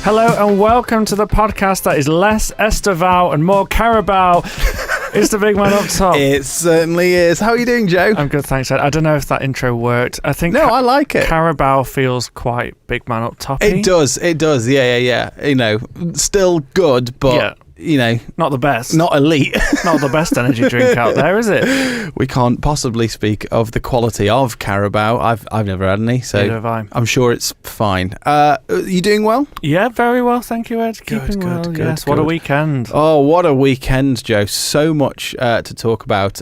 Hello and welcome to the podcast that is less Esteval and more Carabao. It's the big man up top. It certainly is. How are you doing, Joe? I'm good, thanks, Ed. I don't know if that intro worked. I think I like it. Carabao feels quite big man up top. It does. Yeah. You know, still good, but you know, not the best. Not elite. Not the best energy drink out there, is it? We can't possibly speak of the quality of Carabao. I've never had any, so Neither have I. I'm sure it's fine. You doing well? Yeah, very well, thank you, Ed. Keeping well. Good, yes, good. what a weekend. Oh, what a weekend, Joe. So much to talk about.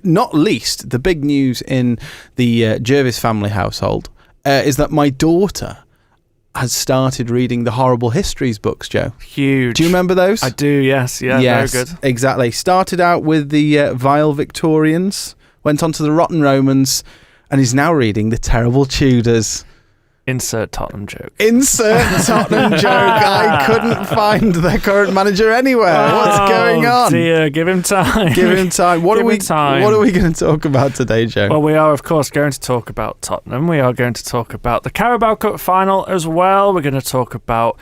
Not least, the big news in the Jervis family household is that my daughter has started reading the Horrible Histories books, Joe. Huge. Do you remember those? I do, yes. Yeah, yes, very good. Exactly. Started out with the Vile Victorians, went on to the Rotten Romans, and is now reading the Terrible Tudors. Insert Tottenham joke. Insert Tottenham joke. I couldn't find their current manager anywhere. What's going on? Dear, give him time. Give him time. What are we going to talk about today, Joe? Well, we are, of course, going to talk about Tottenham. We are going to talk about the Carabao Cup final as well. We're going to talk about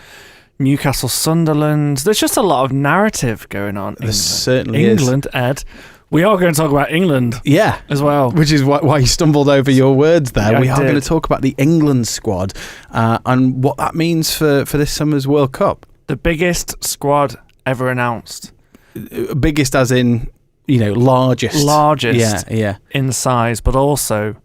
Newcastle Sunderland. There's just a lot of narrative going on. There certainly is. England, Ed. We are going to talk about England, as well. Which is why you stumbled over your words there. Yeah, we are going to talk about the England squad and what that means for this summer's World Cup. The biggest squad ever announced. Biggest as in, you know, largest. Largest Yeah. in size, but also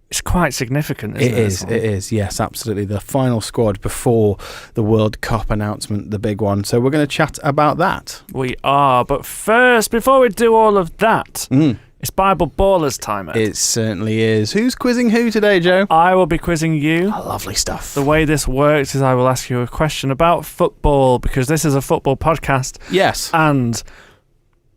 it's quite significant, isn't it? It is, yes, absolutely. The final squad before the World Cup announcement, the big one. So we're going to chat about that. We are. But first, before we do all of that, it's Bible Ballers time, Ed. It certainly is. Who's quizzing who today, Joe? I will be quizzing you. Oh, lovely stuff. The way this works is I will ask you a question about football, because this is a football podcast. Yes. And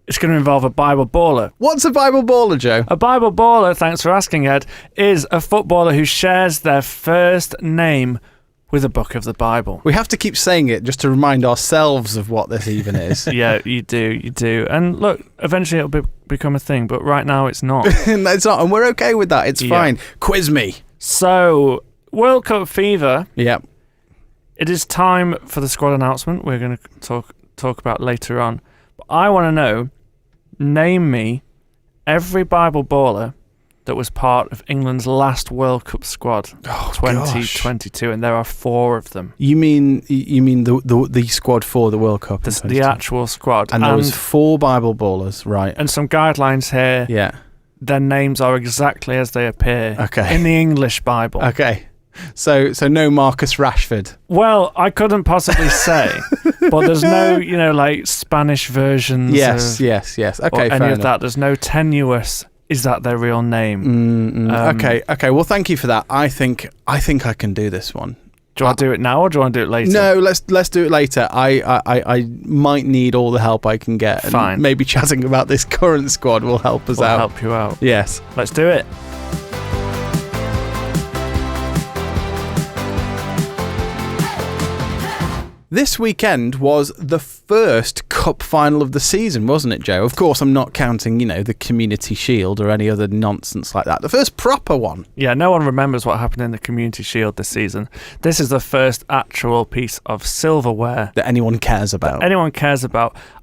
it's going to involve a Bible baller. What's a Bible baller, Joe? A Bible baller, thanks for asking, Ed, is a footballer who shares their first name with a book of the Bible. We have to keep saying it just to remind ourselves of what this even is. Yeah, you do. And look, eventually it'll become a thing, but right now it's not. It's not, and we're okay with that. It's fine. Quiz me. So, World Cup fever. Yep. It is time for the squad announcement we're going to talk about later on. But I want to know, name me every Bible baller that was part of England's last World Cup squad, 2022, and there are 4 of them. You mean the squad for the World Cup? The actual squad. And there was 4 Bible ballers, right? And some guidelines here. Yeah. Their names are exactly as they appear in the English Bible. Okay. So no Marcus Rashford. Well, I couldn't possibly say, but there's no, like Spanish versions. Yes. Okay, any of that. There's no tenuous. Is that their real name? Okay. Well, thank you for that. I think I can do this one. Do you want to do it now or do you want to do it later? No, let's do it later. I might need all the help I can get. And fine. Maybe chatting about this current squad will help us out. Help you out. Yes. Let's do it. This weekend was the first cup final of the season, wasn't it, Joe? Of course, I'm not counting, the Community Shield or any other nonsense like that. The first proper one. Yeah, no one remembers what happened in the Community Shield this season. This is the first actual piece of silverware that anyone cares about.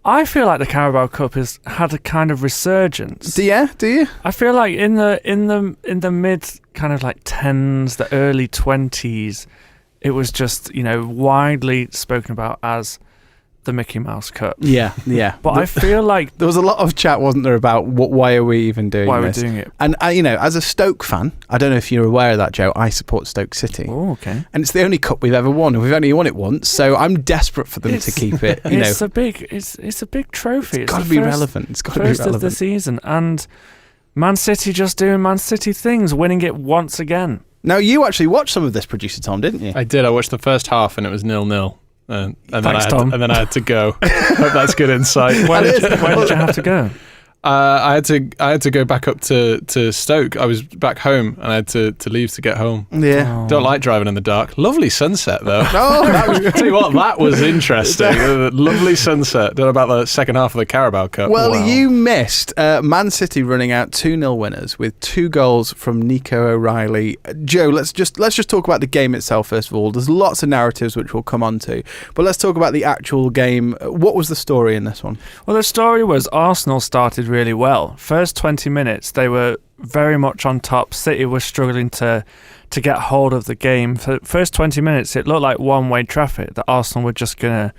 I feel like the Carabao Cup has had a kind of resurgence. Do you? I feel like in the mid kind of like 10s, the early 20s, it was just, widely spoken about as the Mickey Mouse Cup. Yeah. But I feel like there was a lot of chat, wasn't there, about why are we even doing this? Why are we doing it? And, as a Stoke fan, I don't know if you're aware of that, Joe, I support Stoke City. Oh, okay. And it's the only cup we've ever won, and we've only won it once, so I'm desperate for them to keep it. It's a big trophy. It's got to be relevant. It's got to be relevant. First of the season, and Man City just doing Man City things, winning it once again. Now, you actually watched some of this, producer Tom, didn't you? I did. I watched the first half and it was 0-0. And Thanks, Tom. then I had to go. Hope that's good insight. Where did you have to go? I had to go back up to Stoke. I was back home and I had to leave to get home. Yeah. Oh. Don't like driving in the dark. Lovely sunset though. Oh, Tell you what, that was interesting. Lovely sunset. Don't know about the second half of the Carabao Cup. well, Wow. you missed Man City running out 2-0 winners with 2 goals from Nico O'Reilly. Joe, let's just talk about the game itself first of all. There's lots of narratives which we'll come on to, but let's talk about the actual game. What was the story in this one? Well, the story was Arsenal started really well. First 20 minutes, they were very much on top. City was struggling to get hold of the game. For the first 20 minutes, it looked like one-way traffic, that Arsenal were just going to,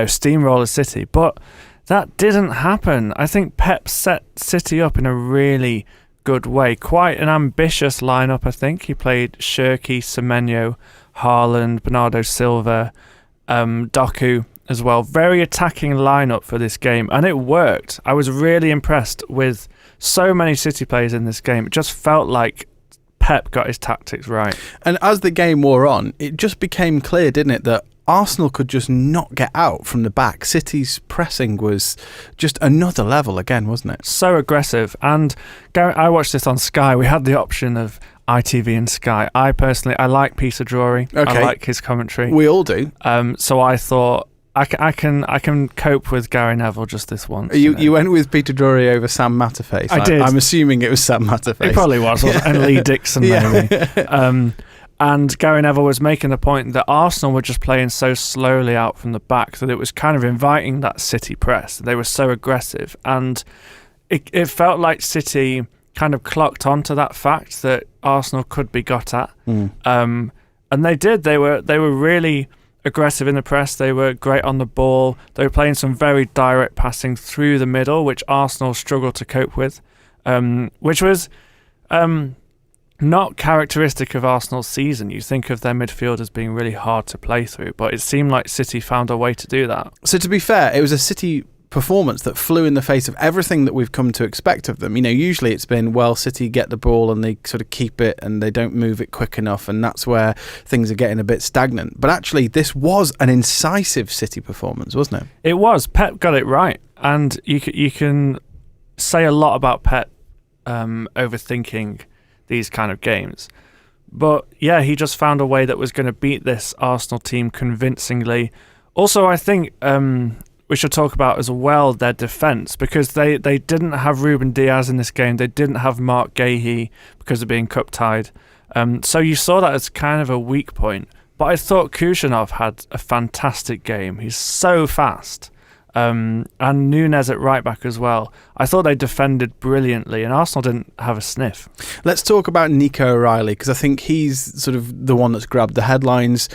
steamroll City. But that didn't happen. I think Pep set City up in a really good way. Quite an ambitious lineup, I think. He played Shirky, Semenyo, Haaland, Bernardo Silva, Doku as well. Very attacking lineup for this game, and it worked. I was really impressed with so many City players in this game. It just felt like Pep got his tactics right. And as the game wore on, it just became clear, didn't it, that Arsenal could just not get out from the back. City's pressing was just another level again, wasn't it? So aggressive. And I watched this on Sky. We had the option of ITV and Sky. I like Peter Drury. Okay. I like his commentary. We all do. So I thought I can cope with Gary Neville just this once. You went with Peter Drury over Sam Matterface. I did. I'm assuming it was Sam Matterface. It probably was, wasn't it? And Lee Dixon maybe. And Gary Neville was making the point that Arsenal were just playing so slowly out from the back that it was kind of inviting that City press. They were so aggressive, and it felt like City kind of clocked onto that fact that Arsenal could be got at. And they did. They were really aggressive in the press. They were great on the ball. They were playing some very direct passing through the middle, which Arsenal struggled to cope with, which was not characteristic of Arsenal's season. You think of their midfield as being really hard to play through, but it seemed like City found a way to do that. So to be fair, it was a City performance that flew in the face of everything that we've come to expect of them. Usually it's been, well, City get the ball and they sort of keep it and they don't move it quick enough, and that's where things are getting a bit stagnant. But actually, this was an incisive City performance, wasn't it? It was. Pep got it right, and you can say a lot about Pep overthinking these kind of games. But yeah, he just found a way that was going to beat this Arsenal team convincingly. Also, I think we should talk about as well their defence, because they didn't have Ruben Diaz in this game. They didn't have Mark Gahey because of being cup tied. So you saw that as kind of a weak point. But I thought Kushyanov had a fantastic game. He's so fast. And Núñez at right back as well. I thought they defended brilliantly, and Arsenal didn't have a sniff. Let's talk about Nico O'Reilly, because I think he's sort of the one that's grabbed the headlines.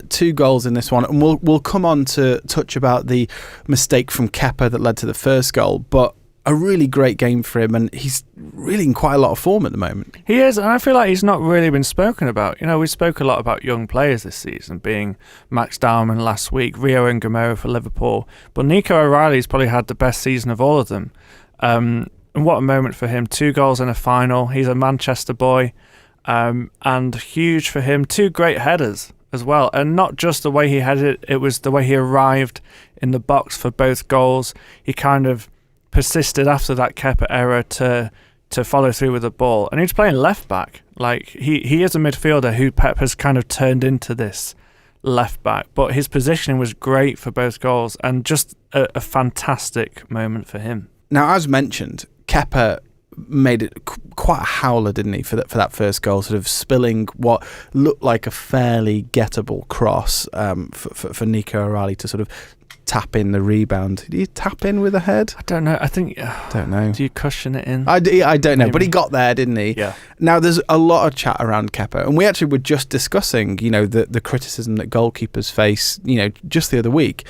2 goals in this one, and we'll come on to touch about the mistake from Kepa that led to the first goal, but a really great game for him, and he's really in quite a lot of form at the moment. He is, and I feel like he's not really been spoken about. We spoke a lot about young players this season, being Max Darman last week, Rio and Gamero for Liverpool, but Nico O'Reilly's probably had the best season of all of them. And what a moment for him. 2 goals in a final. He's a Manchester boy, and huge for him. 2 great headers as well, and not just the way he headed it was the way he arrived in the box for both goals. He kind of persisted after that Kepa error to follow through with the ball, and he's playing left back. Like he is a midfielder who Pep has kind of turned into this left back, but his positioning was great for both goals, and just a fantastic moment for him. Now, as mentioned, Kepa made it quite a howler, didn't he, for that first goal, sort of spilling what looked like a fairly gettable cross for Nico O'Reilly to sort of tap in the rebound. Did he tap in with a head? I don't know. I think... don't know. Do you cushion it in? I don't know, Maybe. but he got there, didn't he? Yeah. Now, there's a lot of chat around Kepa, and we actually were just discussing, the criticism that goalkeepers face, just the other week.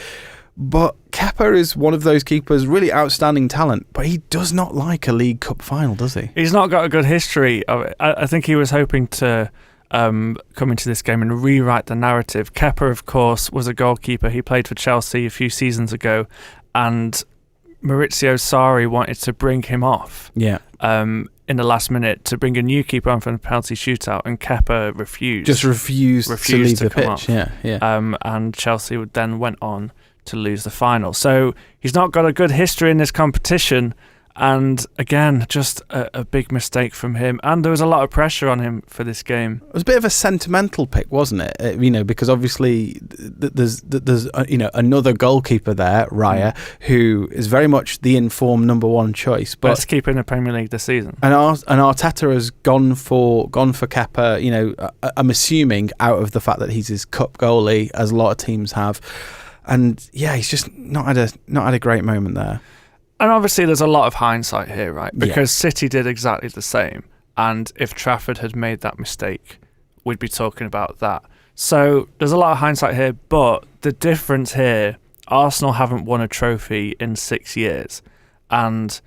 But Kepa is one of those keepers, really outstanding talent, but he does not like a League Cup final, does he? He's not got a good history of it. I think he was hoping to come into this game and rewrite the narrative. Kepa, of course, was a goalkeeper. He played for Chelsea a few seasons ago, and Maurizio Sarri wanted to bring him off. Yeah. In the last minute to bring a new keeper on from the penalty shootout, and Kepa refused. Just refused to leave the pitch. Off. Yeah. And Chelsea then went on to lose the final. So he's not got a good history in this competition. And again, just a big mistake from him. And there was a lot of pressure on him for this game. It was a bit of a sentimental pick, wasn't it? Because obviously there's another goalkeeper there, Raya, who is very much the informed number one choice. But best keeper in the Premier League this season. And Arteta has gone for Kepa. I'm assuming out of the fact that he's his cup goalie, as a lot of teams have. And yeah, he's just not had a great moment there. And obviously there's a lot of hindsight here, right? Because City did exactly the same. And if Trafford had made that mistake, we'd be talking about that. So there's a lot of hindsight here, but the difference here, Arsenal haven't won a trophy in 6 years. And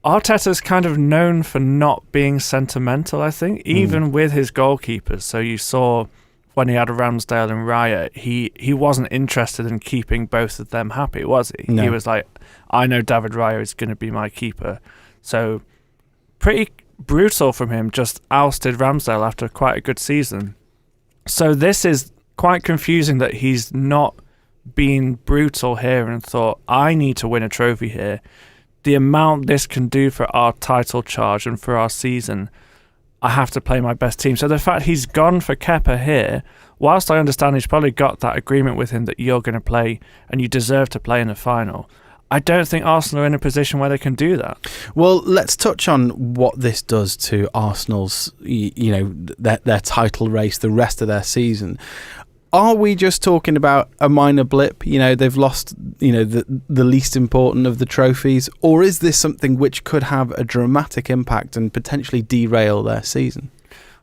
Arteta's kind of known for not being sentimental, I think, even with his goalkeepers. So you saw when he had Ramsdale and Raya, he wasn't interested in keeping both of them happy, was he? No. He was like, I know David Raya is going to be my keeper. So pretty brutal from him, just ousted Ramsdale after quite a good season. So this is quite confusing that he's not been brutal here and thought, I need to win a trophy here. The amount this can do for our title charge and for our season, I have to play my best team. So the fact he's gone for Kepa here, whilst I understand he's probably got that agreement with him that you're going to play and you deserve to play in the final, I don't think Arsenal are in a position where they can do that. Well, let's touch on what this does to Arsenal's, their title race, the rest of their season. Are we just talking about a minor blip? They've lost, the least important of the trophies, or is this something which could have a dramatic impact and potentially derail their season?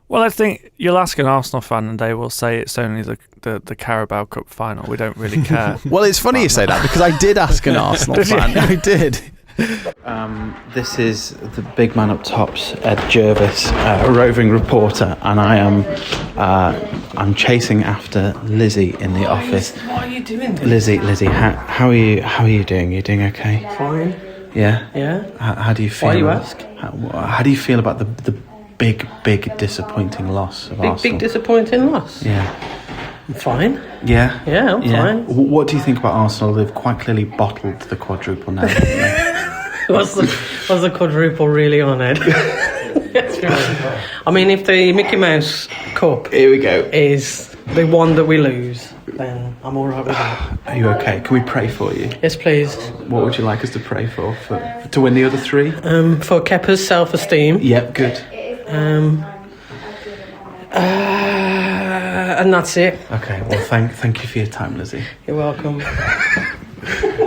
Well, I think you'll ask an Arsenal fan and they will say it's only the Carabao Cup final. We don't really care. Well, it's funny you say that because I did ask an Arsenal fan. I did. This is the big man up tops, Ed Jervis, a roving reporter, and I'm chasing after Lizzie in the office. What are you doing? Lizzie, how are you doing? You doing okay? Fine. Yeah. Yeah. How do you feel? Why you ask? How do you feel about the big disappointing loss of Arsenal? Big disappointing loss. Yeah. I'm fine. Yeah. Yeah, I'm fine. What do you think about Arsenal? They've quite clearly bottled the quadruple now, haven't they? What's the quadruple really on, Ed? I mean, if the Mickey Mouse Cup Here we go. is the one that we lose, then I'm all right with that. Are you okay? Can we pray for you? Yes, please. What would you like us to pray for to win the other three? For Kepa's self-esteem. Yep, good. And that's it. Okay, well, thank you for your time, Lizzie. You're welcome.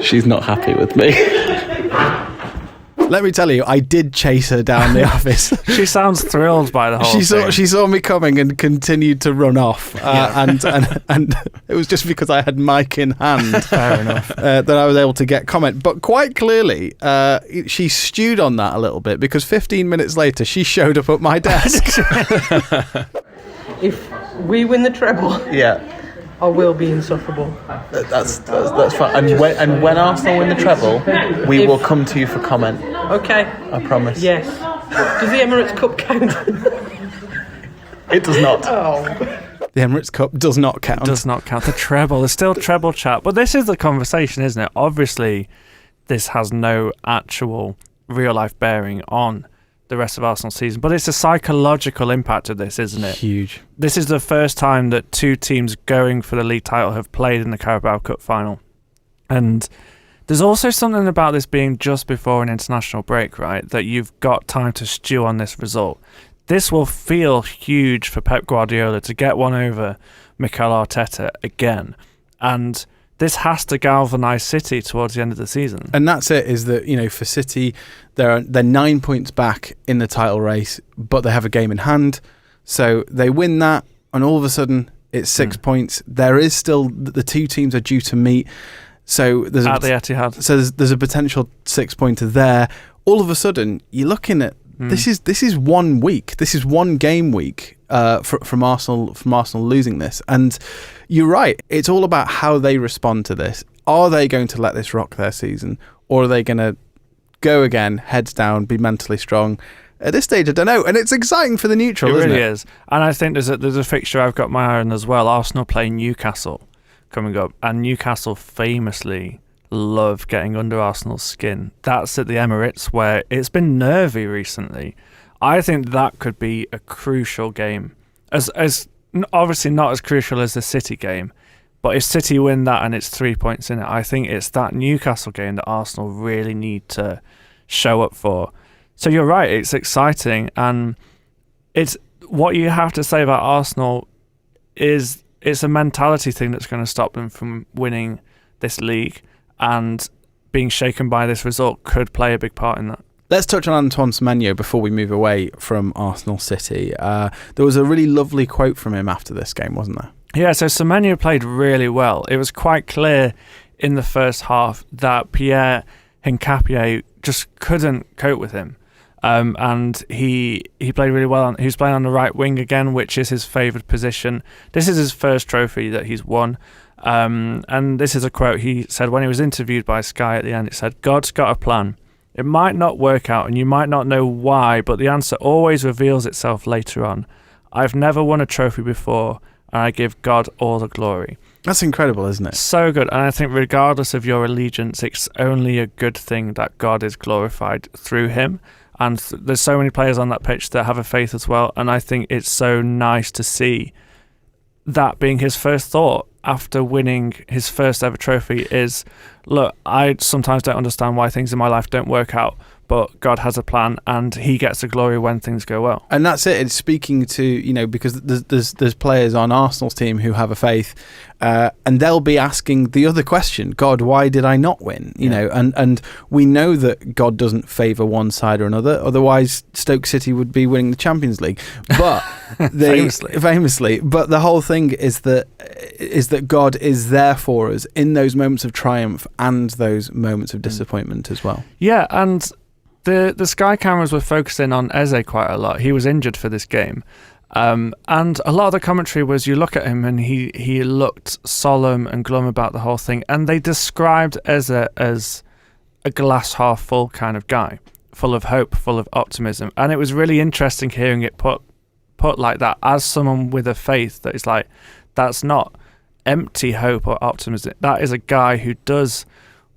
She's not happy with me. Let me tell you, I did chase her down the office. She sounds thrilled by the whole thing. She saw me coming and continued to run off. And it was just because I had mic in hand. Fair enough. That I was able to get comment. But quite clearly, she stewed on that a little bit because 15 minutes later, she showed up at my desk. If we win the treble, I will be insufferable. That's fine. And when Arsenal win the treble, we will come to you for comment. Okay. I promise. Yes. Does the Emirates Cup count? It does not. Oh. The Emirates Cup does not count. Does not count. The treble. There's still treble chat. But this is the conversation, isn't it? Obviously, this has no actual real-life bearing on the rest of Arsenal's season. But it's a psychological impact of this, isn't it? Huge. This is the first time that two teams going for the league title have played in the Carabao Cup final. And there's also something about this being just before an international break, right? That you've got time to stew on this result. This will feel huge for Pep Guardiola to get one over Mikel Arteta again. And this has to galvanise City towards the end of the season. And that's it, is that, for City, they're 9 points back in the title race, but they have a game in hand. So they win that, and all of a sudden, it's 6 points. There is still, the two teams are due to meet. So there's at the Etihad. So there's a potential 6 pointer there. All of a sudden, you're looking at this is 1 week. This is one game week from Arsenal losing this. And you're right. It's all about how they respond to this. Are they going to let this rock their season, or are they going to go again, heads down, be mentally strong? At this stage, I don't know. And it's exciting for the neutral, isn't it? It really is. And I think there's a fixture I've got my eye on as well. Arsenal play Newcastle coming up, and Newcastle famously love getting under Arsenal's skin. That's at the Emirates, where it's been nervy recently. I think that could be a crucial game. As obviously not as crucial as the City game, but if City win that and it's 3 points in it, I think it's that Newcastle game that Arsenal really need to show up for. So you're right, it's exciting, and it's what you have to say about Arsenal is it's a mentality thing that's going to stop them from winning this league, and being shaken by this result could play a big part in that. Let's touch on Antoine Semenyo before we move away from Arsenal City. There was a really lovely quote from him after this game, wasn't there? Yeah, so Semenyo played really well. It was quite clear in the first half that Pierre Hincapié just couldn't cope with him. And he played really well. He was playing on the right wing again, which is his favoured position. This is his first trophy that he's won. And this is a quote he said when he was interviewed by Sky at the end. It said, "God's got a plan. It might not work out and you might not know why, but the answer always reveals itself later on. I've never won a trophy before, and I give God all the glory." That's incredible, isn't it? So good. And I think regardless of your allegiance, it's only a good thing that God is glorified through him. And there's so many players on that pitch that have a faith as well. And I think it's so nice to see that being his first thought after winning his first ever trophy is, look, I sometimes don't understand why things in my life don't work out, but God has a plan and he gets the glory when things go well. And that's it. It's speaking to, because there's players on Arsenal's team who have a faith, and they'll be asking the other question, God, why did I not win? And we know that God doesn't favour one side or another. Otherwise, Stoke City would be winning the Champions League. But famously. But the whole thing is that God is there for us in those moments of triumph and those moments of disappointment as well. Yeah, and the Sky cameras were focusing on Eze quite a lot. He was injured for this game. And a lot of the commentary was, you look at him and he looked solemn and glum about the whole thing. And they described Eze as a glass half full kind of guy, full of hope, full of optimism. And it was really interesting hearing it put like that as someone with a faith that is like, that's not empty hope or optimism. That is a guy who does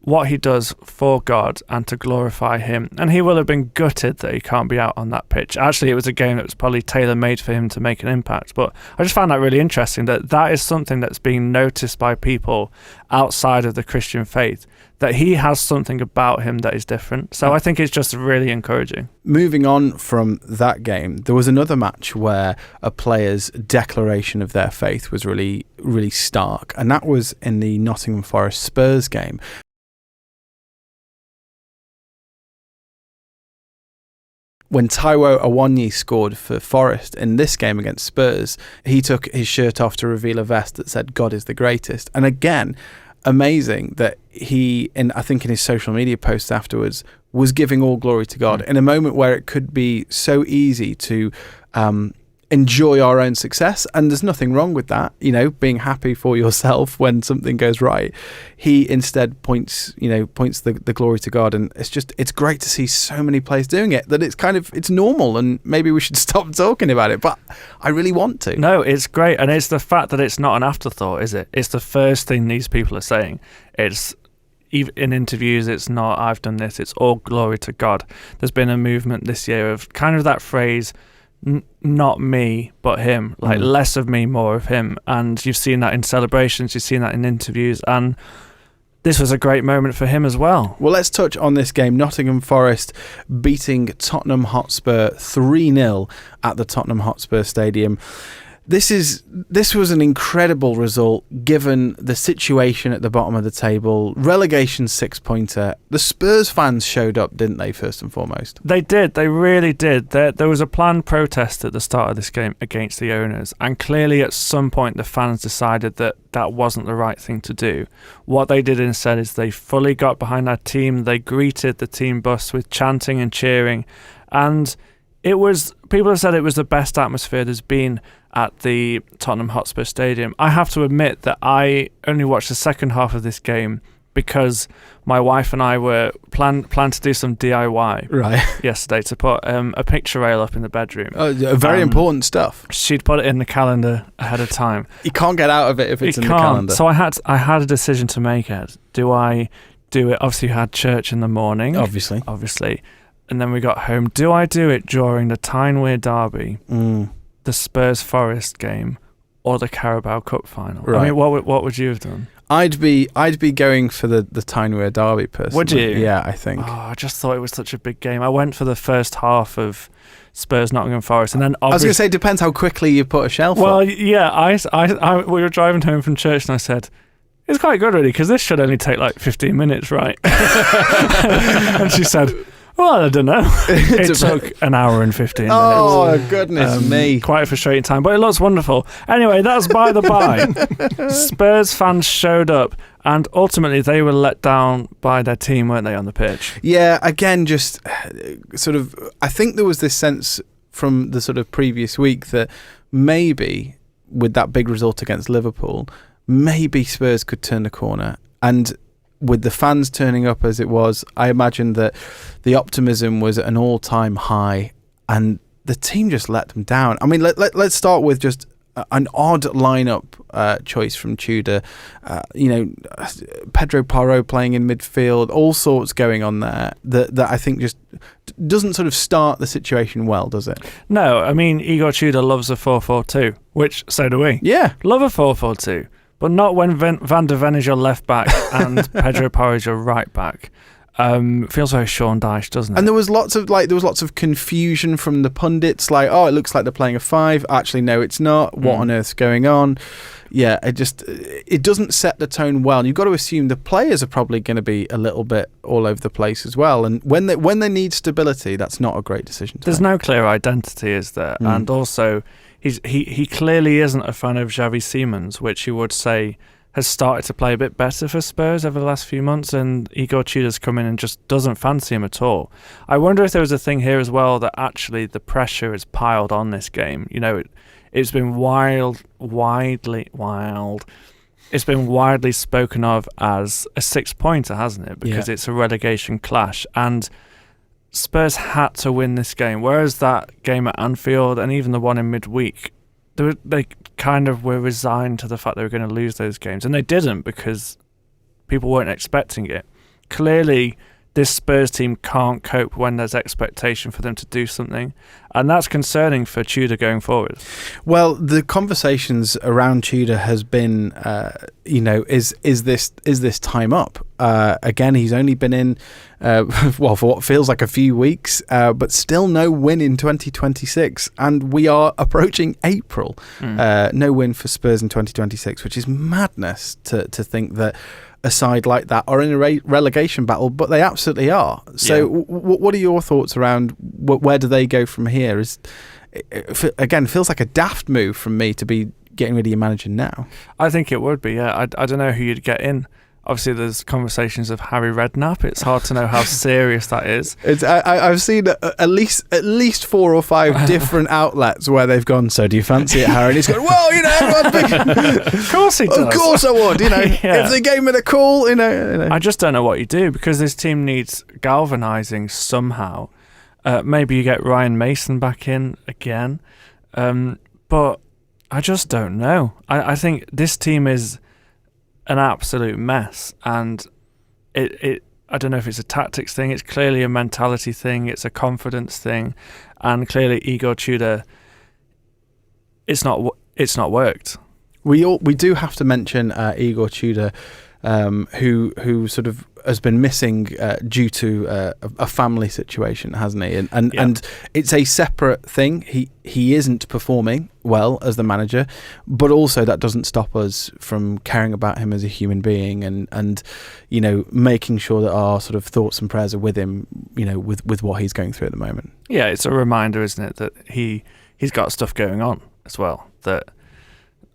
what he does for God and to glorify him. And he will have been gutted that he can't be out on that pitch. Actually, it was a game that was probably tailor-made for him to make an impact. But I just found that really interesting, that is something that's being noticed by people outside of the Christian faith, that he has something about him that is different. So I think it's just really encouraging. Moving on from that game, there was another match where a player's declaration of their faith was really, really stark. And that was in the Nottingham Forest Spurs game. When Taiwo Awoniyi scored for Forest in this game against Spurs, he took his shirt off to reveal a vest that said, "God is the greatest." And again, amazing that he, I think in his social media posts afterwards, was giving all glory to God in a moment where it could be so easy to enjoy our own success. And there's nothing wrong with that, being happy for yourself when something goes right. He instead points the glory to God. And it's great to see so many players doing it, that it's normal, and maybe we should stop talking about it. But I really want to. No, it's great. And it's the fact that it's not an afterthought, is it? It's the first thing these people are saying. It's in interviews, it's not, I've done this, it's all glory to God. There's been a movement this year of kind of that phrase, not me, but him, like less of me, more of him. And you've seen that in celebrations, you've seen that in interviews, and this was a great moment for him as well. Well, let's touch on this game. Nottingham Forest beating Tottenham Hotspur 3-0 at the Tottenham Hotspur Stadium. This was an incredible result given the situation at the bottom of the table. Relegation 6-pointer. The Spurs fans showed up, didn't they, first and foremost? They did. They really did. There was a planned protest at the start of this game against the owners, and clearly at some point the fans decided that wasn't the right thing to do. What they did instead is they fully got behind their team. They greeted the team bus with chanting and cheering, and people have said it was the best atmosphere there's been at the Tottenham Hotspur Stadium. I have to admit that I only watched the second half of this game because my wife and I were planned to do some DIY yesterday to put a picture rail up in the bedroom. Very important stuff. She'd put it in the calendar ahead of time. You can't get out of it if it's in the calendar. So I had a decision to make. Do I do it? Obviously, you had church in the morning. Obviously. And then we got home. Do I do it during the Tyne-Wear derby, the Spurs-Forest game, or the Carabao Cup final? Right. I mean, what would you have done? I'd be going for the Tyne-Wear derby personally. Would you? Yeah, I think. Oh, I just thought it was such a big game. I went for the first half of Spurs-Nottingham Forest, and then I was going to say, it depends how quickly you put a shelf Well, up. yeah, we were driving home from church, and I said, it's quite good, really, because this should only take like 15 minutes, right? And she said, well, I don't know. It took an hour and 15 minutes. Oh, goodness me. Quite a frustrating time, but it looks wonderful. Anyway, that's by the by. Spurs fans showed up, and ultimately they were let down by their team, weren't they, on the pitch? Yeah, again, just sort of, I think there was this sense from the sort of previous week that maybe with that big result against Liverpool, maybe Spurs could turn the corner. And with the fans turning up as it was, I imagine that the optimism was at an all-time high, and the team just let them down. I mean, let's start with just an odd lineup choice from Tudor. Pedro Porro playing in midfield, all sorts going on there that I think just doesn't sort of start the situation well, does it? No, I mean, Igor Tudor loves a 4-4-2, which so do we. Yeah. Love a 4-4-2. But not when Van der Ven is your left back and Pedro Porro is your right back. Feels very Sean Dyche, doesn't it? And there was lots of confusion from the pundits, like, oh, it looks like they're playing a 5. Actually, no, it's not. What on earth's going on? Yeah, it doesn't set the tone well. And you've got to assume the players are probably going to be a little bit all over the place as well. And when they need stability, that's not a great decision to There's make. no clear identity, is there? And also, he clearly isn't a fan of Xavi Simons, which you would say has started to play a bit better for Spurs over the last few months, and Igor Tudor's come in and just doesn't fancy him at all. I wonder if there was a thing here as well that actually the pressure is piled on this game. You know, it's been widely It's been widely spoken of as a 6-pointer, hasn't it? Because it's a relegation clash, and Spurs had to win this game. Whereas that game at Anfield and even the one in midweek, they kind of were resigned to the fact they were going to lose those games, and they didn't because people weren't expecting it. Clearly, this Spurs team can't cope when there's expectation for them to do something, and that's concerning for Tudor going forward. Well, the conversations around Tudor has been, is this time up? Again, he's only been in, for what feels like a few weeks, but still no win in 2026, and we are approaching April. No win for Spurs in 2026, which is madness to think that a side like that are in a relegation battle, but they absolutely are. So what are your thoughts around where do they go from here? Again, feels like a daft move from me to be getting rid of your manager now. I think it would be, yeah. I don't know who you'd get in. Obviously, there's conversations of Harry Redknapp. It's hard to know how serious that is. I've seen at least 4 or 5 different outlets where they've gone, so do you fancy it, Harry? And he's going, well, everyone's big. Of course he does. Of course I would, If they gave me the call, I just don't know what you do, because this team needs galvanising somehow. Maybe you get Ryan Mason back in again. But I just don't know. I think this team is an absolute mess, and I don't know if it's a tactics thing. It's clearly a mentality thing. It's a confidence thing, and clearly Igor Tudor, it's not worked. We do have to mention Igor Tudor, who sort of has been missing due to a family situation, hasn't he? And it's a separate thing. He isn't performing well as the manager, but also that doesn't stop us from caring about him as a human being and making sure that our sort of thoughts and prayers are with him, with what he's going through at the moment. Yeah, it's a reminder, isn't it, that he's got stuff going on as well, that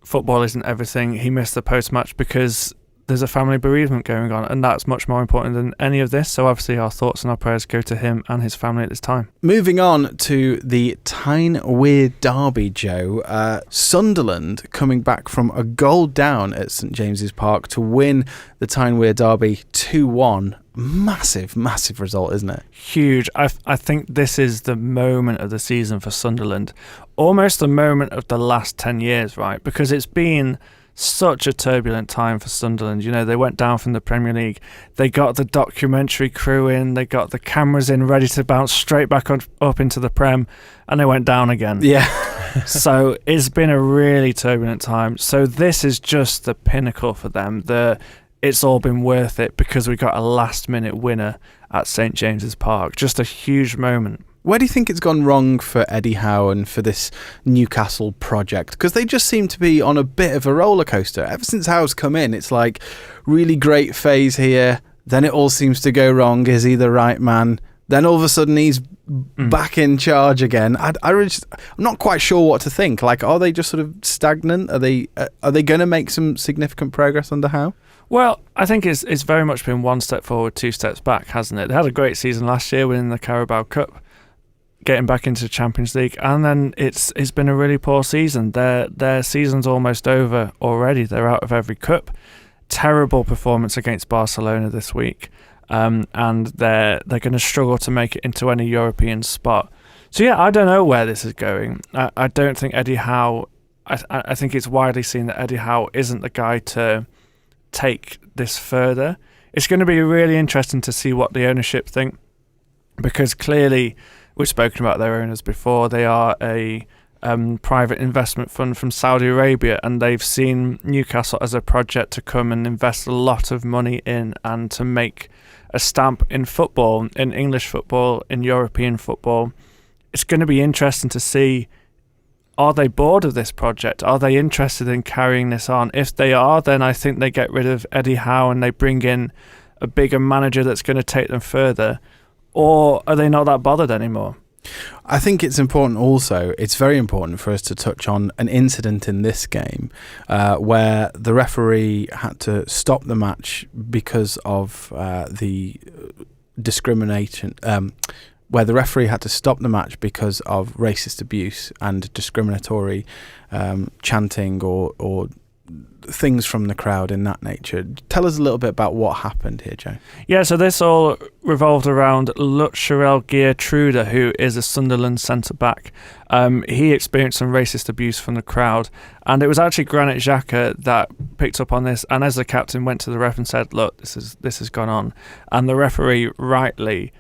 football isn't everything. He missed the post-match because there's a family bereavement going on, and that's much more important than any of this. So obviously our thoughts and our prayers go to him and his family at this time. Moving on to the Tyne-Wear derby, Joe. Sunderland coming back from a goal down at St James's Park to win the Tyne-Wear derby 2-1. Massive result, isn't it? Huge. I think this is the moment of the season for Sunderland. Almost the moment of the last 10 years, right? Because it's been such a turbulent time for Sunderland. You know, they went down from the Premier League. They got the documentary crew in. They got the cameras in, ready to bounce straight back up into the Prem, and they went down again. Yeah. So it's been a really turbulent time. So this is just the pinnacle for them. It's all been worth it because we got a last-minute winner at St James's Park. Just a huge moment. Where do you think it's gone wrong for Eddie Howe and for this Newcastle project? Because they just seem to be on a bit of a roller coaster. Ever since Howe's come in, it's like really great phase here. Then it all seems to go wrong. Is he the right man? Then all of a sudden he's back in charge again. I'm not quite sure what to think. Like, are they just sort of stagnant? Are they going to make some significant progress under Howe? Well, I think it's very much been one step forward, two steps back, hasn't it? They had a great season last year winning the Carabao Cup, getting back into the Champions League, and then it's been a really poor season. Their season's almost over already. They're out of every cup. Terrible performance against Barcelona this week, and they're going to struggle to make it into any European spot. So yeah, I don't know where this is going. I don't think Eddie Howe. I think it's widely seen that Eddie Howe isn't the guy to take this further. It's going to be really interesting to see what the ownership think, because clearly we've spoken about their owners before. They are a private investment fund from Saudi Arabia, and they've seen Newcastle as a project to come and invest a lot of money in and to make a stamp in football, in English football, in European football. It's going to be interesting to see, are they bored of this project? Are they interested in carrying this on? If they are, then I think they get rid of Eddie Howe and they bring in a bigger manager that's going to take them further. Or are they not that bothered anymore? I think it's very important for us to touch on an incident in this game where the referee had to stop the match because of the discrimination. Where the referee had to stop the match because of racist abuse and discriminatory chanting or things from the crowd in that nature. Tell us a little bit about what happened here, Joe. Yeah, so this all revolved around Lutcherel Geertruida, who is a Sunderland centre-back. He experienced some racist abuse from the crowd, and it was actually Granit Xhaka that picked up on this, and as the captain went to the ref and said, look, this has gone on, and the referee rightly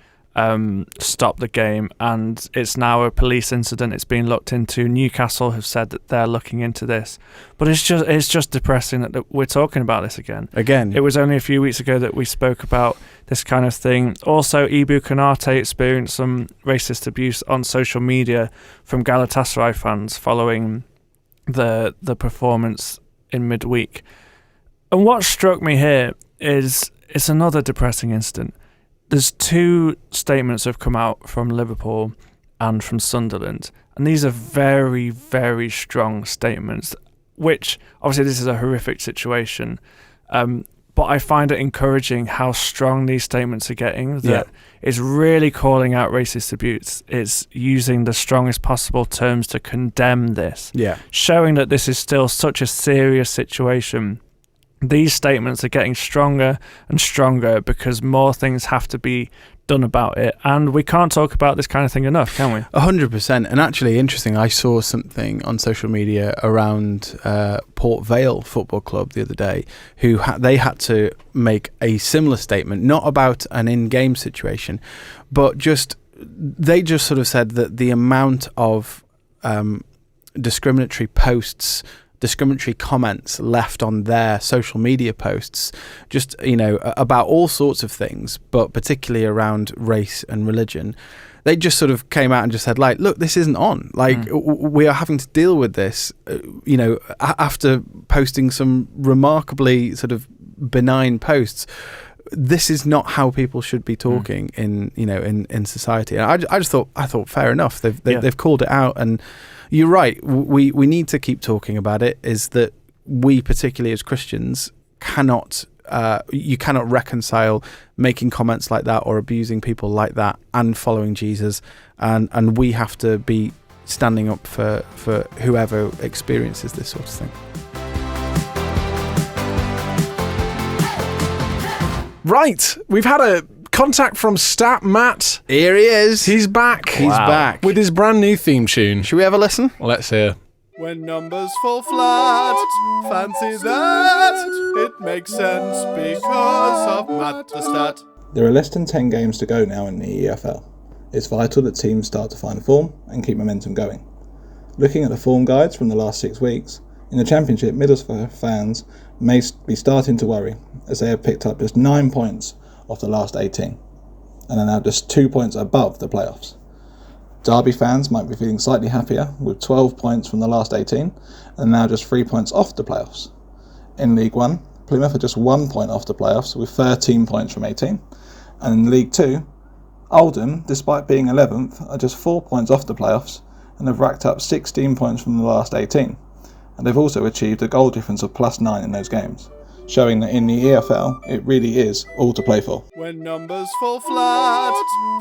stop the game, and it's now a police incident. It's being looked into. Newcastle have said that they're looking into this, but it's just depressing that we're talking about this again. It was only a few weeks ago that we spoke about this kind of thing. Also, Ibu Konate experienced some racist abuse on social media from Galatasaray fans following the performance in midweek. And what struck me here is it's another depressing incident. There's two statements that have come out from Liverpool and from Sunderland, and these are very, very strong statements, which, obviously, this is a horrific situation, but I find it encouraging how strong these statements are getting, that it's really calling out racist abuse. It's using the strongest possible terms to condemn this, showing that this is still such a serious situation. These statements are getting stronger and stronger because more things have to be done about it, and we can't talk about this kind of thing enough, can we? 100%. And actually, interesting, I saw something on social media around Port Vale Football Club the other day, who they had to make a similar statement, not about an in-game situation, but they just sort of said that the amount of discriminatory posts, discriminatory comments left on their social media posts, just, about all sorts of things, but particularly around race and religion. They just sort of came out and just said, like, look, this isn't on. Like, we are having to deal with this, after posting some remarkably sort of benign posts. This is not how people should be talking in society. And I thought fair enough. They've called it out, and you're right. We need to keep talking about it. Is that we, particularly as Christians, cannot reconcile making comments like that or abusing people like that and following Jesus, and we have to be standing up for whoever experiences this sort of thing. Right, we've had a contact from Stat Matt. Here he is. He's back. He's back with his brand new theme tune. Should we have a listen? Well, let's hear. When numbers fall flat, fancy that. It makes sense because of Matt the Stat. There are less than 10 games to go now in the EFL. It's vital that teams start to find form and keep momentum going. Looking at the form guides from the last 6 weeks, in the Championship, Middlesbrough fans may be starting to worry as they have picked up just 9 points off the last 18 and are now just 2 points above the playoffs. Derby fans might be feeling slightly happier with 12 points from the last 18 and now just 3 points off the playoffs. In League 1, Plymouth are just 1 point off the playoffs with 13 points from 18. And in League 2, Oldham, despite being 11th, are just 4 points off the playoffs and have racked up 16 points from the last 18. And they've also achieved a goal difference of +9 in those games, showing that in the EFL, it really is all to play for. When numbers fall flat,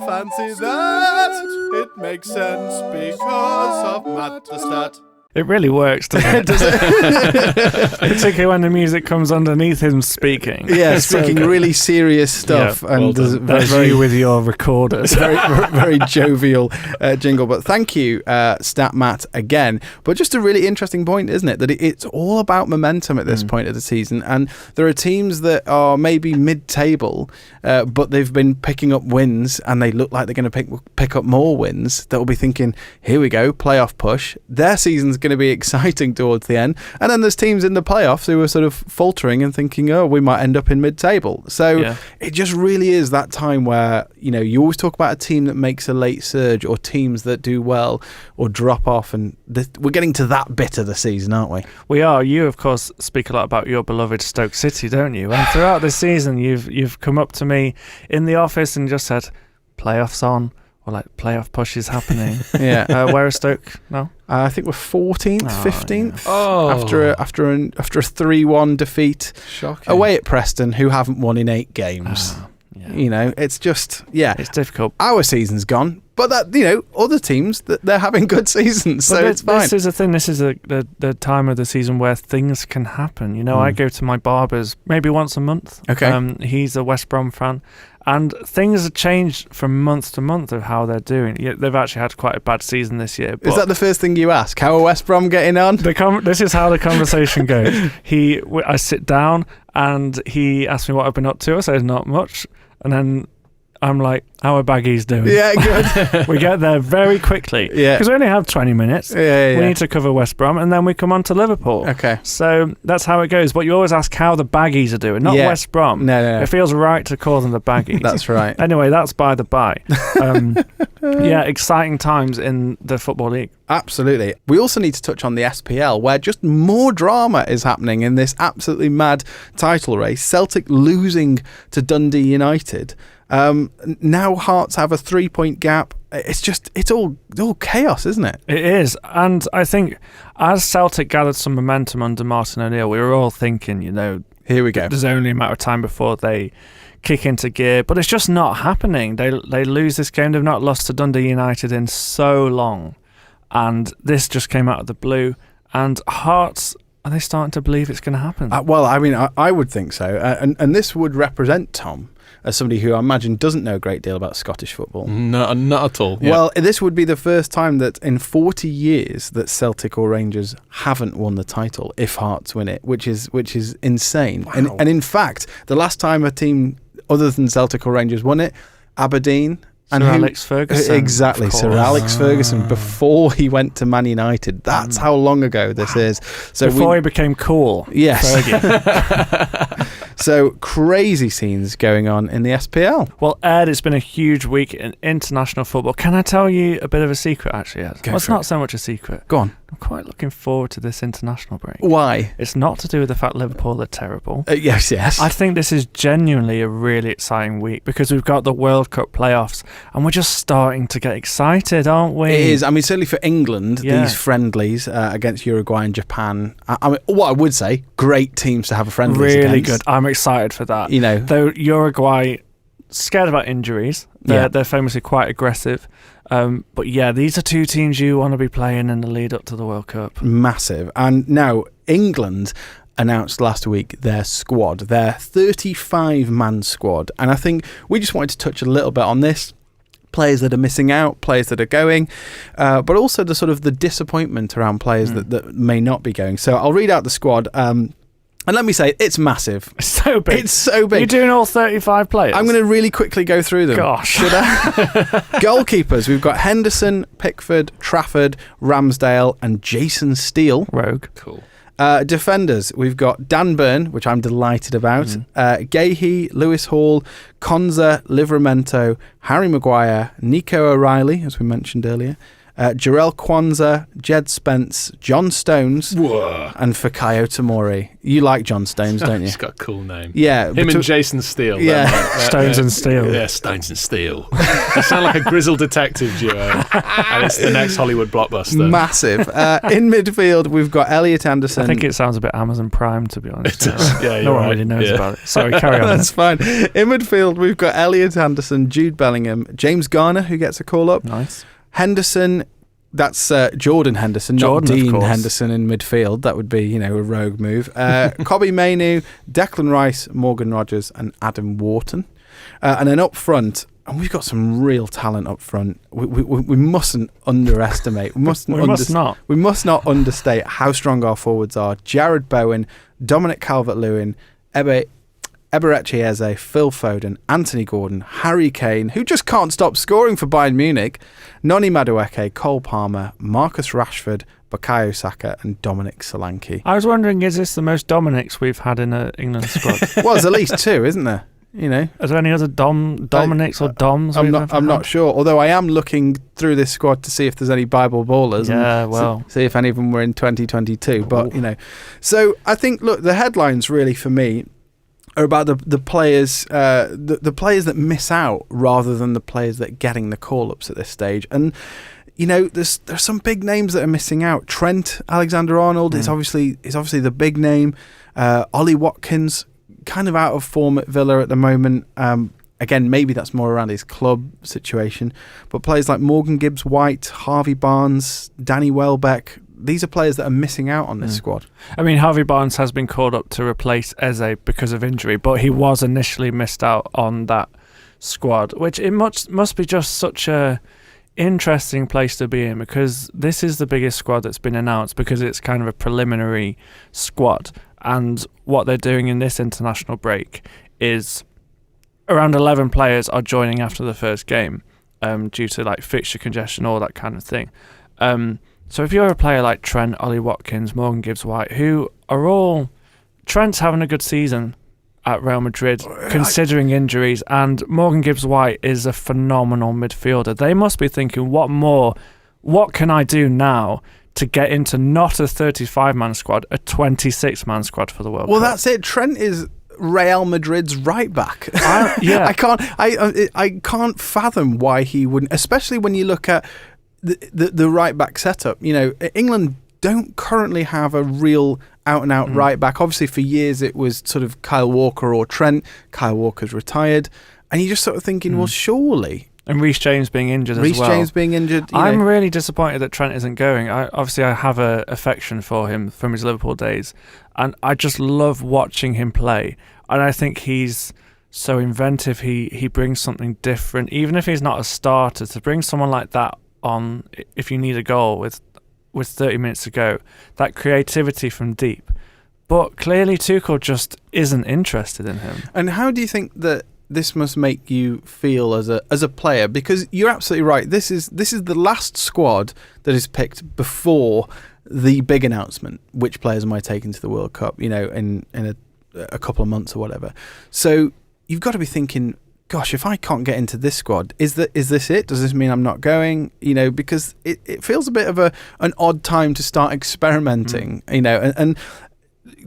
fancy that. It makes sense because of Matt the Stat. It really works, doesn't it? Particularly when the music comes underneath him speaking. Yeah, It's so speaking good. really serious stuff. Yeah, and well done. That's you with your recorders. very jovial jingle. But thank you, Stat Matt, again. But just a really interesting point, isn't it? That it's all about momentum at this point of the season. And there are teams that are maybe mid-table, but they've been picking up wins and they look like they're going to pick up more wins that will be thinking, here we go, playoff push. Their season's going to be exciting towards the end. And then there's teams in the playoffs who are sort of faltering and thinking, oh, we might end up in mid-table. So it just really is that time where, you know, you always talk about a team that makes a late surge or teams that do well or drop off. And we're getting to that bit of the season, aren't we? We are. You, of course, speak a lot about your beloved Stoke City, don't you? And throughout this season, you've come up to me in the office and just said, playoffs on, or like playoff push is happening. Yeah. Where is Stoke now? I think we're 14th, 15th. Yeah. Oh, After a 3-1 defeat shocking. away at Preston, who haven't won in 8 games. Yeah. You know, it's just, yeah. It's difficult. Our season's gone, but that, you know, other teams, they're having good seasons, so it's fine. This is the thing. This is the time of the season where things can happen. You know, I go to my barber's maybe once a month. Okay. He's a West Brom fan. And things have changed from month to month of how they're doing. Yeah, they've actually had quite a bad season this year. Is that the first thing you ask? How are West Brom getting on? This is how the conversation goes. I sit down and he asks me what I've been up to. I say not much. And then I'm like, how are Baggies doing? Yeah, good. We get there very quickly. Yeah. Because we only have 20 minutes. Yeah. We need to cover West Brom and then we come on to Liverpool. Okay. So that's how it goes. But you always ask how the Baggies are doing, not West Brom. No. It feels right to call them the Baggies. That's right. Anyway, that's by the by. Yeah, exciting times in the Football League. Absolutely. We also need to touch on the SPL, where just more drama is happening in this absolutely mad title race. Celtic losing to Dundee United. Now Hearts have a 3-point gap. It's all chaos, isn't it? It is. And I think as Celtic gathered some momentum under Martin O'Neill, we were all thinking, you know, here we go. There's only a matter of time before they kick into gear. But it's just not happening. They lose this game. They've not lost to Dundee United in so long. And this just came out of the blue. And Hearts, are they starting to believe it's going to happen? Well, I mean, I would think so. And this would represent Tom as somebody who I imagine doesn't know a great deal about Scottish football. No, not at all. Yeah. Well, this would be the first time that in 40 years that Celtic or Rangers haven't won the title if Hearts win it, which is insane. Wow. And in fact, the last time a team other than Celtic or Rangers won it, Aberdeen. And Alex Ferguson. Exactly, Sir Alex Ferguson, before he went to Man United. That's how long ago this is. So before he became cool. Yes. Fergie. So crazy scenes going on in the SPL. Well, Ed, it's been a huge week in international football. Can I tell you a bit of a secret, actually, Ed? Well, it's not so much a secret. Go on. I'm quite looking forward to this international break. Why? It's not to do with the fact Liverpool are terrible. Yes. I think this is genuinely a really exciting week because we've got the World Cup playoffs and we're just starting to get excited, aren't we? It is. I mean, certainly for England, these friendlies against Uruguay and Japan. I mean, what I would say, great teams to have a friendlies really against. good. I'm excited for that. You know, though Uruguay scared about injuries. They're famously quite aggressive. But yeah, these are two teams you want to be playing in the lead up to the World Cup. Massive. And now England announced last week their squad, their 35-man squad. And I think we just wanted to touch a little bit on this players that are missing out, players that are going, but also the sort of the disappointment around players that may not be going. So I'll read out the squad. And let me say, it's massive. It's so big. It's so big. You're doing all 35 players? I'm going to really quickly go through them. Gosh. Should I? Goalkeepers, we've got Henderson, Pickford, Trafford, Ramsdale, and Jason Steele. Rogue. Cool. Defenders, we've got Dan Burn, which I'm delighted about, Gahey, Lewis Hall, Konza, Livramento, Harry Maguire, Nico O'Reilly, as we mentioned earlier, Jarell Kwanzaa, Jed Spence, John Stones, and Fikayo Tomori. You like John Stones, don't you? He's got a cool name. Yeah. Him and Jason Steele. Yeah. Stones and Steel. Yeah, Stones and Steel. They sound like a grizzled detective duo. And it's the next Hollywood blockbuster. Massive. In midfield, we've got Elliot Anderson. I think it sounds a bit Amazon Prime, to be honest. Yeah, no one right. really knows about it. Sorry, carry on. That's fine. In midfield, we've got Elliot Anderson, Jude Bellingham, James Garner, who gets a call up. Nice. Henderson, that's Jordan Henderson, Jordan, not of Dean course. Henderson in midfield. That would be, a rogue move. Kobbie Mainoo, Declan Rice, Morgan Rogers, and Adam Wharton. And then up front, and we've got some real talent up front. We mustn't underestimate. We must not understate how strong our forwards are. Jared Bowen, Dominic Calvert-Lewin, Eberechi Eze, Phil Foden, Anthony Gordon, Harry Kane, who just can't stop scoring for Bayern Munich, Noni Madueke, Cole Palmer, Marcus Rashford, Bukayo Saka, and Dominic Solanke. I was wondering, is this the most Dominics we've had in an England squad? Well, there's at least two, isn't there? Are there any other Dominics or Doms? I'm not sure. Although I am looking through this squad to see if there's any Bible ballers. Yeah, and well, see if any of them were in 2022. But so I think the headlines really for me are about the players, the players that miss out rather than the players that are getting the call ups at this stage. And there's some big names that are missing out. Trent Alexander-Arnold is obviously the big name. Ollie Watkins, kind of out of form at Villa at the moment. Again, maybe that's more around his club situation. But players like Morgan Gibbs-White, Harvey Barnes, Danny Welbeck, these are players that are missing out on this squad. I mean, Harvey Barnes has been called up to replace Eze because of injury, but he was initially missed out on that squad, which it must be just such a interesting place to be in, because this is the biggest squad that's been announced because it's kind of a preliminary squad. And what they're doing in this international break is around 11 players are joining after the first game due to like fixture congestion, all that kind of thing. So if you're a player like Trent, Ollie Watkins, Morgan Gibbs-White, who are all... Trent's having a good season at Real Madrid, considering injuries, and Morgan Gibbs-White is a phenomenal midfielder. They must be thinking, what can I do now to get into not a 35-man squad, a 26-man squad for the World Cup? Well, that's it. Trent is Real Madrid's right back. Yeah. I can't fathom why he wouldn't, especially when you look at the right back setup. England don't currently have a real out and out right back. Obviously, for years it was sort of Kyle Walker or Trent. Kyle Walker's retired, and you're just sort of thinking, well, surely. And Reece James being injured as well. Reece James being injured. I'm really disappointed that Trent isn't going. I have a affection for him from his Liverpool days, and I just love watching him play. And I think he's so inventive. He brings something different, even if he's not a starter. To bring someone like that on, if you need a goal with 30 minutes to go, that creativity from deep. But clearly Tuchel just isn't interested in him. And how do you think that this must make you feel as a player? Because you're absolutely right. This is the last squad that is picked before the big announcement, which players am I taking to the World Cup, in a couple of months or whatever. So you've got to be thinking, gosh, if I can't get into this squad, is this it? Does this mean I'm not going? Because it feels a bit of an odd time to start experimenting, and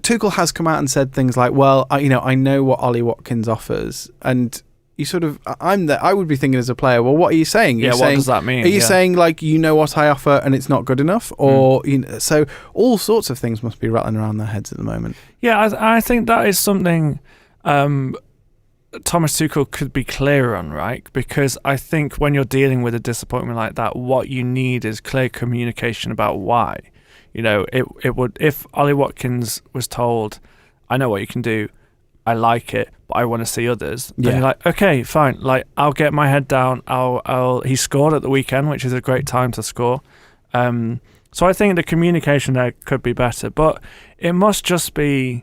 Tuchel has come out and said things like, well, I know what Ollie Watkins offers, and you sort of, I would be thinking as a player, well, what are you saying? What does that mean? Are you saying like, what I offer and it's not good enough? Or, so all sorts of things must be rattling around their heads at the moment. Yeah, I think that is something Thomas Tuchel could be clearer on, right? Because I think when you're dealing with a disappointment like that, what you need is clear communication about why. It would, if Ollie Watkins was told, I know what you can do, I like it, but I want to see others. Then Yeah. you're like, okay, fine. Like, I'll get my head down. He scored at the weekend, which is a great time to score. So I think the communication there could be better, but it must feel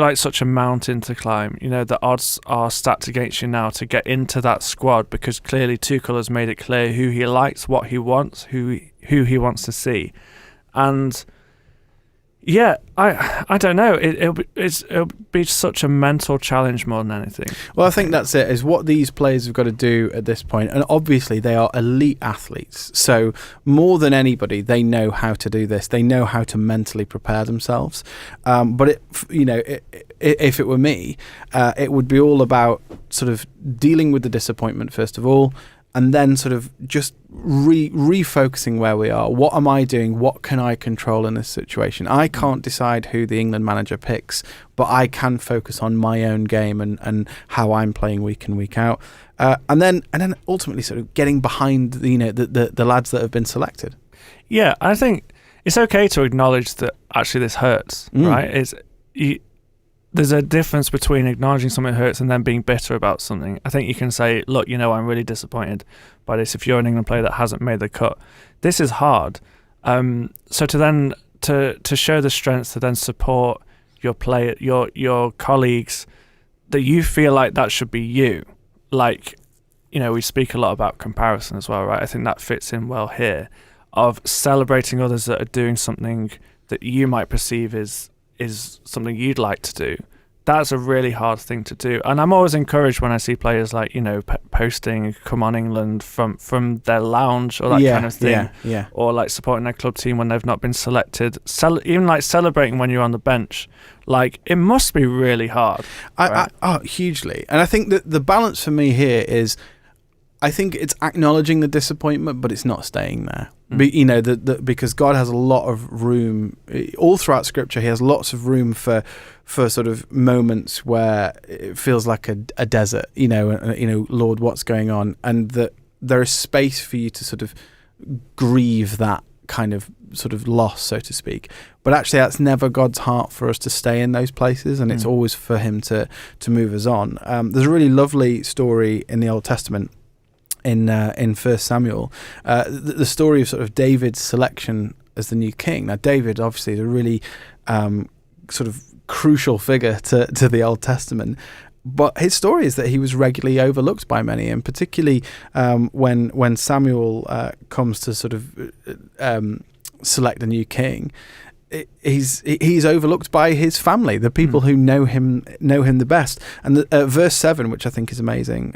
like such a mountain to climb. You know, the odds are stacked against you now to get into that squad, because clearly Tuchel has made it clear who he likes, what he wants, who he wants to see. And yeah, I don't know. It'll be such a mental challenge more than anything. Well, I think that's it, is what these players have got to do at this point. And obviously they are elite athletes. So more than anybody, they know how to do this. They know how to mentally prepare themselves. But if it were me, it would be all about sort of dealing with the disappointment first of all, and then sort of just refocusing where we are. What am I doing? What can I control in this situation? I can't decide who the England manager picks, but I can focus on my own game and how I'm playing week in, week out. And then ultimately sort of getting behind the lads that have been selected. Yeah, I think it's okay to acknowledge that actually this hurts, right? There's a difference between acknowledging something hurts and then being bitter about something. I think you can say, look, I'm really disappointed by this. If you're an England player that hasn't made the cut, this is hard. So to show the strength, to then support your player, your colleagues, that you feel like that should be you. Like, we speak a lot about comparison as well, right? I think that fits in well here, of celebrating others that are doing something that you might perceive is something you'd like to do. That's a really hard thing to do. And I'm always encouraged when I see players like, posting "Come on England" from their lounge or that kind of thing. Yeah. Or like supporting their club team when they've not been selected. Even like celebrating when you're on the bench. Like, it must be really hard. Hugely. And I think that the balance for me here is, I think it's acknowledging the disappointment, but it's not staying there. Because God has a lot of room all throughout Scripture. He has lots of room for sort of moments where it feels like a desert. Lord, what's going on? And that there is space for you to sort of grieve that kind of sort of loss, so to speak. But actually, that's never God's heart for us to stay in those places, and it's always for Him to move us on. There's a really lovely story in the Old Testament. In 1 Samuel, the story of sort of David's selection as the new king. Now, David obviously is a really sort of crucial figure to the Old Testament, but his story is that he was regularly overlooked by many, and particularly when Samuel comes to sort of select the new king. He's overlooked by his family, the people who know him the best. And verse 7, which I think is amazing.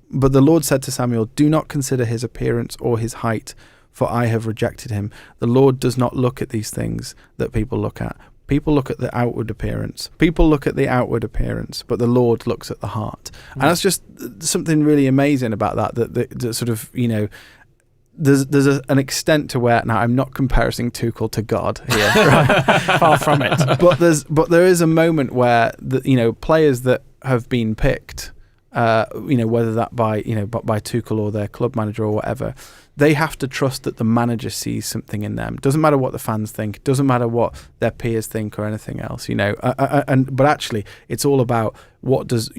But the Lord said to Samuel, "Do not consider his appearance or his height, for I have rejected him. The Lord does not look at these things that people look at. People look at the outward appearance. But the Lord looks at the heart." And that's just something really amazing about that sort of, there's an extent to where, now I'm not comparing Tuchel to God here, right? Far from it. But there is a moment where players that have been picked, whether that by Tuchel or their club manager or whatever, they have to trust that the manager sees something in them. Doesn't matter what the fans think. Doesn't matter what their peers think or anything else. But actually, it's all about what does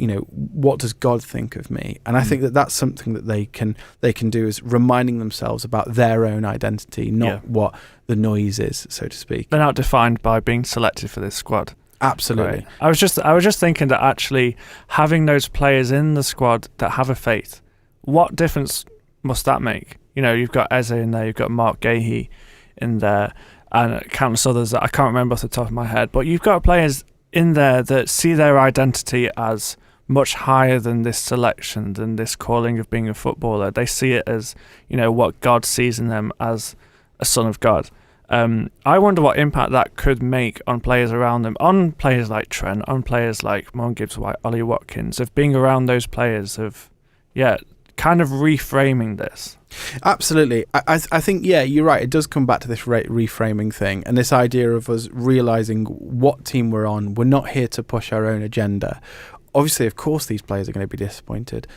God think of me? And I think that's something that they can do, is reminding themselves about their own identity, not what the noise is, so to speak. They're not defined by being selected for this squad. Absolutely. Right. I was just thinking that actually having those players in the squad that have a faith, what difference must that make? You've got Eze in there, you've got Mark Gahey in there, and countless others that I can't remember off the top of my head. But you've got players in there that see their identity as much higher than this selection, than this calling of being a footballer. They see it as, what God sees in them, as a son of God. I wonder what impact that could make on players around them, on players like Trent, on players like Mon Gibbs-White, Ollie Watkins, of being around those players, of kind of reframing this. Absolutely. I think, you're right. It does come back to this reframing thing, and this idea of us realising what team we're on. We're not here to push our own agenda. Obviously, of course, these players are going to be disappointed.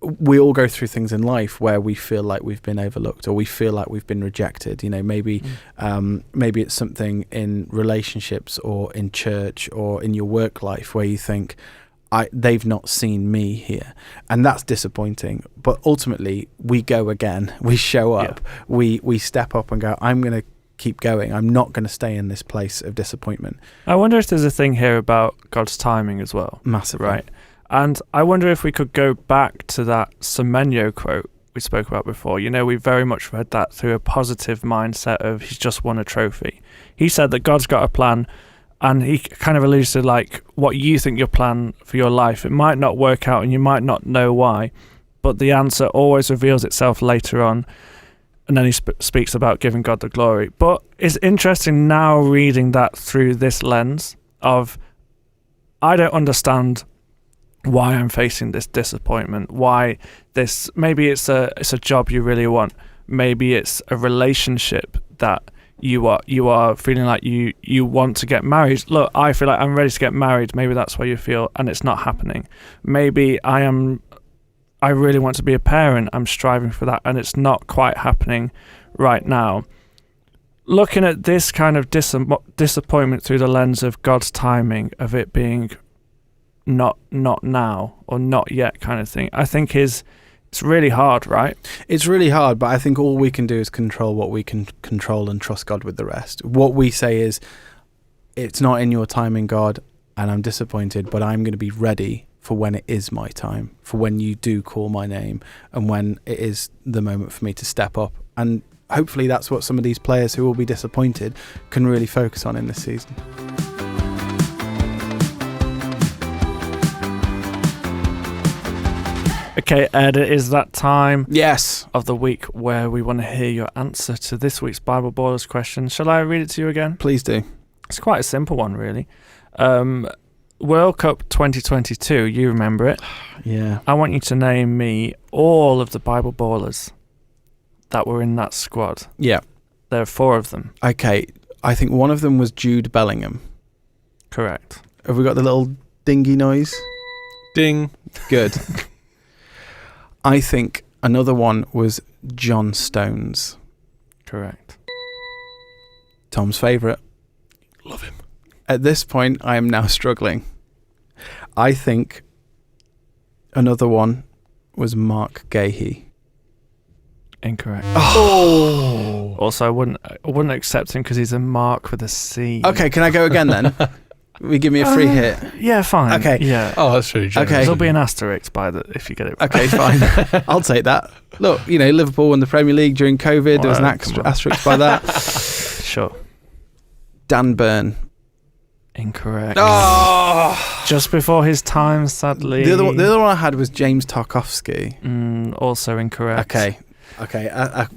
we all go through things in life where we feel like we've been overlooked or we feel like we've been rejected. Maybe it's something in relationships or in church or in your work life where you think, they've not seen me here, and that's disappointing. But ultimately, we go again. We show up. Yeah. We step up and go, I'm going to keep going. I'm not going to stay in this place of disappointment. I wonder if there's a thing here about God's timing as well. Massively. Right. And I wonder if we could go back to that Semenyo quote we spoke about before. We very much read that through a positive mindset of he's just won a trophy. He said that God's got a plan, and he kind of alludes to like what you think your plan for your life. It might not work out and you might not know why, but the answer always reveals itself later on. And then he speaks about giving God the glory. But it's interesting now reading that through this lens of, I don't understand why I'm facing this disappointment. Why this? Maybe it's a job you really want. Maybe it's a relationship that you are feeling like you want to get married. Look, I feel like I'm ready to get married. Maybe that's why you feel, and it's not happening. Maybe I really want to be a parent. I'm striving for that, and it's not quite happening right now. Looking at this kind of disappointment through the lens of God's timing, of it being not now or not yet kind of thing, I think it's really hard, right? It's really hard, but I think all we can do is control what we can control and trust God with the rest. What we say is, it's not in your timing, God, and I'm disappointed, but I'm going to be ready for when it is my time, for when you do call my name, and when it is the moment for me to step up. And hopefully that's what some of these players who will be disappointed can really focus on in this season. Okay, Ed, it is that time of the week where we want to hear your answer to this week's Bible Ballers question. Shall I read it to you again? Please do. It's quite a simple one, really. World Cup 2022, you remember it? Yeah. I want you to name me all of the Bible Ballers that were in that squad. Yeah. There are 4 of them. Okay, I think one of them was Jude Bellingham. Correct. Have we got the little dingy noise? Ding. Good. I think another one was John Stones. Correct. Tom's favourite. Love him. At this point, I am now struggling. I think another one was Mark Gahey. Incorrect. Oh. Also, I wouldn't accept him because he's a Mark with a C. Okay, can I go again then? Will you give me a free hit? Yeah, fine. Okay. Yeah. Oh, that's really generous. Okay. There'll be an asterisk if you get it. Okay, fine. I'll take that. Look, Liverpool won the Premier League during COVID. There was an asterisk by that. Sure. Dan Burn. Incorrect. Oh! Just before his time, sadly. The other one I had was James Tarkowski. Also incorrect. Okay,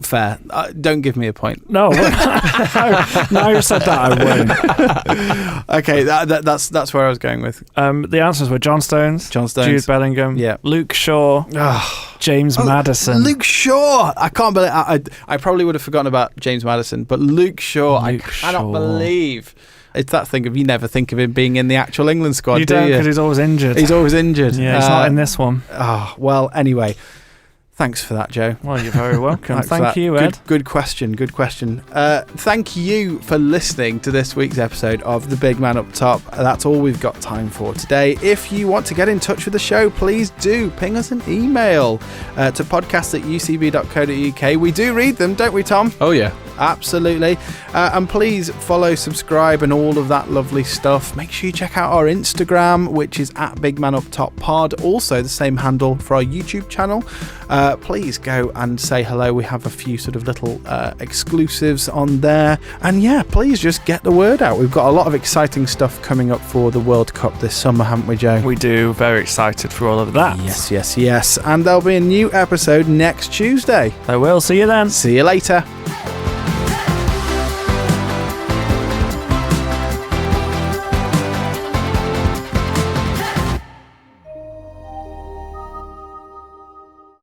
fair. Don't give me a point. No, now you've said that, I won't. Okay, that's where I was going with. The answers were John Stones, Jude Bellingham, Luke Shaw, James Madison. Luke Shaw! I can't believe... I probably would have forgotten about James Madison, but Luke Shaw, I cannot believe... It's that thing of you never think of him being in the actual England squad, you don't, because he's always injured. He's always injured. Yeah, he's not in this one. Well, anyway... Thanks for that, Joe. Well, you're very welcome. Thank you, Ed. Good question. Thank you for listening to this week's episode of The Big Man Up Top. That's all we've got time for today. If you want to get in touch with the show, please do ping us an email to podcast@ucb.co.uk. We do read them, don't we, Tom? Oh, yeah. Absolutely. And please follow, subscribe, and all of that lovely stuff. Make sure you check out our Instagram, which is @BigManUpTopPod. Also the same handle for our YouTube channel. Please go and say hello. We have a few sort of little exclusives on there. And yeah, please just get the word out. We've got a lot of exciting stuff coming up for the World Cup this summer, haven't we, Joe? We do. Very excited for all of that. Yes. And there'll be a new episode next Tuesday. I will. See you then. See you later.